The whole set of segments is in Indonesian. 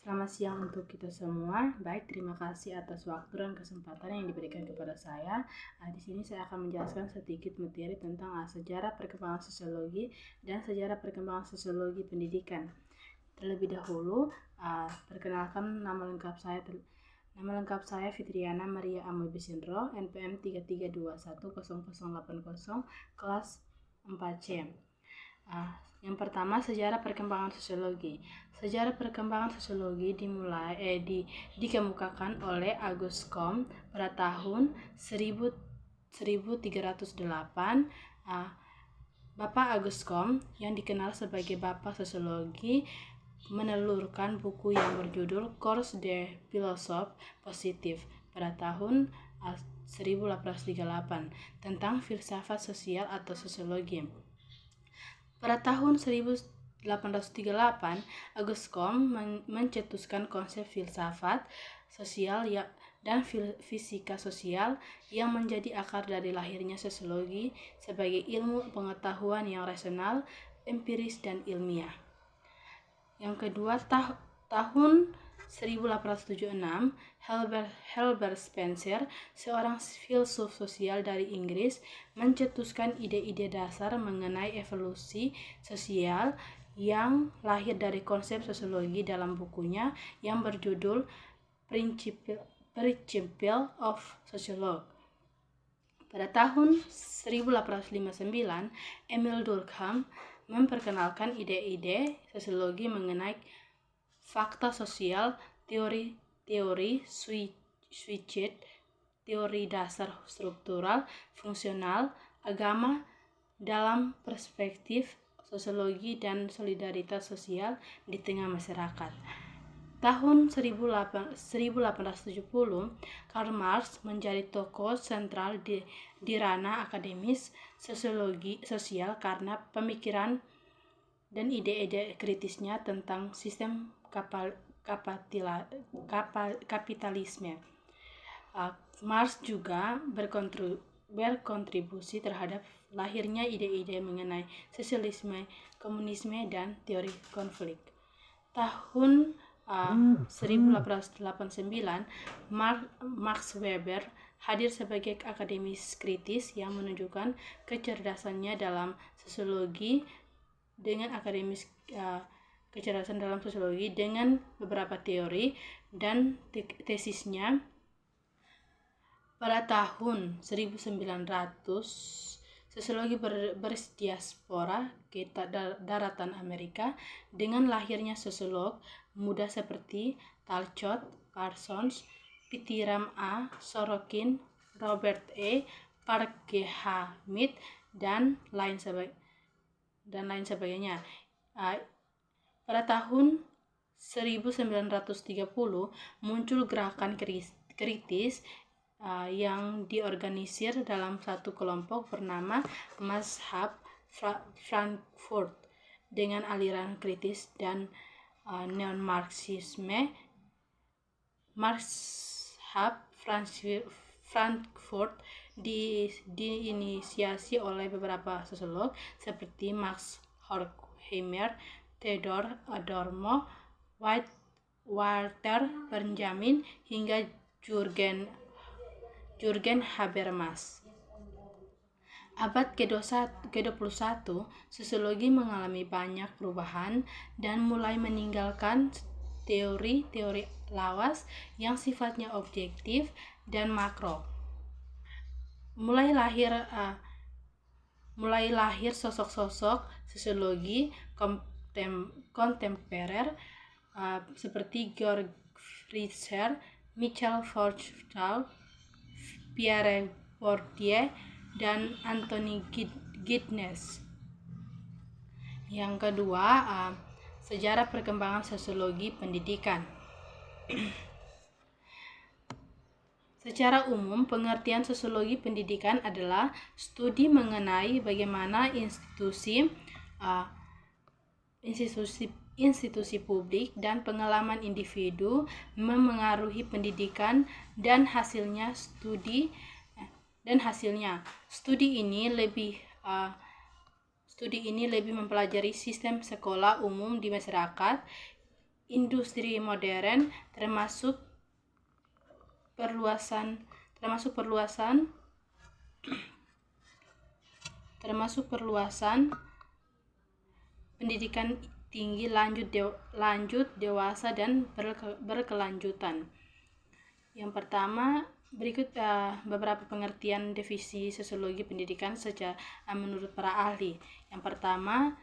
Selamat siang untuk kita semua. Baik, terima kasih atas waktu dan kesempatan yang diberikan kepada saya. Di sini saya akan menjelaskan sedikit materi tentang sejarah perkembangan sosiologi dan sejarah perkembangan sosiologi pendidikan. Terlebih dahulu, perkenalkan nama lengkap saya. Nama lengkap saya Fitriana Maria Amoibisindro, NPM 33210080, kelas 4C. Yang pertama, sejarah perkembangan sosiologi. Sejarah perkembangan sosiologi dikemukakan oleh Auguste Comte pada tahun 1308. Bapak Auguste Comte, yang dikenal sebagai Bapak Sosiologi, menelurkan buku yang berjudul Cours de Philosophe Positif pada tahun 1838 tentang filsafat sosial atau sosiologi. Pada tahun 1838, Auguste Comte mencetuskan konsep filsafat sosial dan fisika sosial yang menjadi akar dari lahirnya sosiologi sebagai ilmu pengetahuan yang rasional, empiris, dan ilmiah. Yang kedua, tahun 1876, Herbert Spencer, seorang filsuf sosial dari Inggris, mencetuskan ide-ide dasar mengenai evolusi sosial yang lahir dari konsep sosiologi dalam bukunya yang berjudul Principle of Sociology. Pada tahun 1859, Emile Durkheim memperkenalkan ide-ide sosiologi mengenai fakta sosial, teori switched, teori dasar struktural, fungsional, agama dalam perspektif sosiologi dan solidaritas sosial di tengah masyarakat. Tahun 1870, Karl Marx menjadi tokoh sentral di ranah akademis sosiologi sosial karena pemikiran dan ide-ide kritisnya tentang sistem kapitalisme. Marx juga berkontribusi terhadap lahirnya ide-ide mengenai sosialisme, komunisme, dan teori konflik. Tahun 1889, Max Weber hadir sebagai akademis kritis yang menunjukkan kecerdasannya dalam sosiologi dengan kecerdasan dalam sosiologi dengan beberapa teori dan tesisnya. Pada tahun 1900, sosiologi berdiaspora ke daratan Amerika dengan lahirnya sosiolog muda seperti Talcott, Parsons, P.T. A. Sorokin, Robert E. Park G. Hamid, dan lain sebagainya. Pada tahun 1930 muncul gerakan kritis yang diorganisir dalam satu kelompok bernama Mazhab Frankfurt dengan aliran kritis dan neomarxisme. Mazhab Frankfurt diinisiasi oleh beberapa sosiolog seperti Max Horkheimer, Theodor Adorno, Walter Benjamin, hingga Jürgen Habermas. Abad ke-21, sosiologi mengalami banyak perubahan dan mulai meninggalkan teori-teori lawas yang sifatnya objektif dan makro. Mulai lahir sosok-sosok sosiologi kontemporer seperti Georg Friedrich, Michel Foucault, Pierre Bourdieu, dan Anthony Giddens. Yang kedua, sejarah perkembangan sosiologi pendidikan. Secara umum, pengertian sosiologi pendidikan adalah studi mengenai bagaimana institusi publik dan pengalaman individu memengaruhi pendidikan dan hasilnya. Studi ini lebih mempelajari sistem sekolah umum di masyarakat industri modern, termasuk perluasan pendidikan tinggi lanjut, dewasa, dan berkelanjutan. Yang pertama, berikut beberapa pengertian definisi sosiologi pendidikan menurut para ahli. Yang pertama,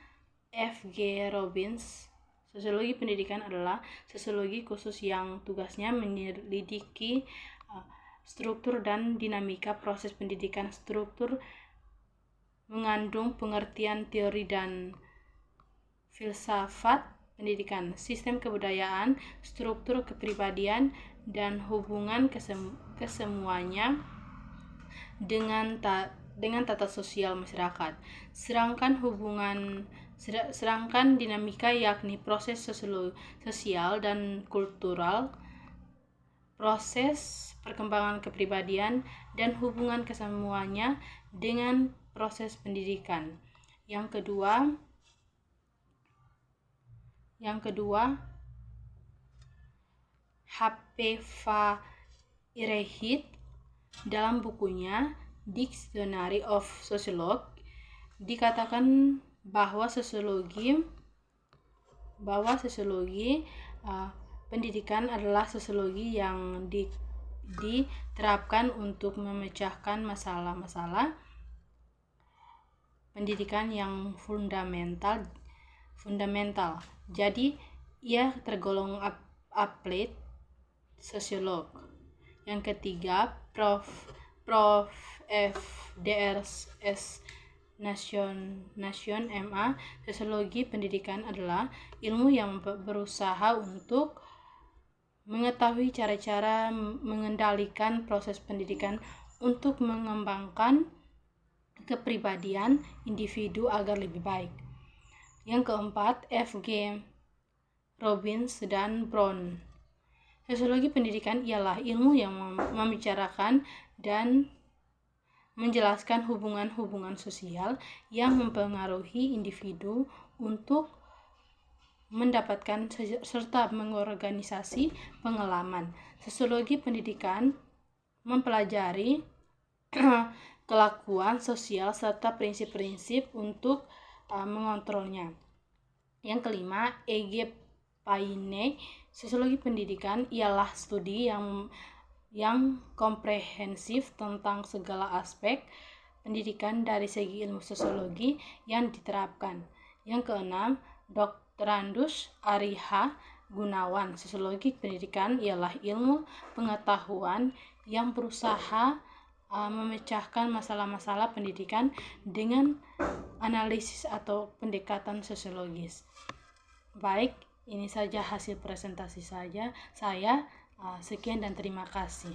F.G. Robbins. Sosiologi pendidikan adalah sosiologi khusus yang tugasnya menyelidiki struktur dan dinamika proses pendidikan. Struktur mengandung pengertian teori dan filsafat pendidikan, sistem kebudayaan, struktur kepribadian, dan hubungan kesemuanya dengan tata sosial masyarakat. Sedangkan dinamika yakni proses sosial dan kultural, proses perkembangan kepribadian, dan hubungan kesemuanya dengan proses pendidikan. Yang kedua, H.P. Fahrenheit dalam bukunya Dictionary of Sociology dikatakan bahwa sosiologi pendidikan adalah sosiologi yang diterapkan untuk memecahkan masalah-masalah pendidikan yang fundamental. Jadi ia tergolong applied sosiolog. Yang ketiga, Prof. F. Drs. Nation MA. Sosiologi pendidikan adalah ilmu yang berusaha untuk mengetahui cara-cara mengendalikan proses pendidikan untuk mengembangkan kepribadian individu agar lebih baik. Yang keempat, F.G. Robbins dan Brown. Sosiologi pendidikan ialah ilmu yang membicarakan dan menjelaskan hubungan-hubungan sosial yang mempengaruhi individu untuk mendapatkan serta mengorganisasi pengalaman. Sosiologi pendidikan mempelajari kelakuan sosial serta prinsip-prinsip untuk mengontrolnya. Yang kelima, E.G. Paine. Sosiologi pendidikan ialah studi yang komprehensif tentang segala aspek pendidikan dari segi ilmu sosiologi yang diterapkan. Yang keenam, Dr. Andus Ariha Gunawan. Sosiologi pendidikan ialah ilmu pengetahuan yang berusaha memecahkan masalah-masalah pendidikan dengan analisis atau pendekatan sosiologis. Baik, ini saja hasil presentasi saya. Sekian dan terima kasih.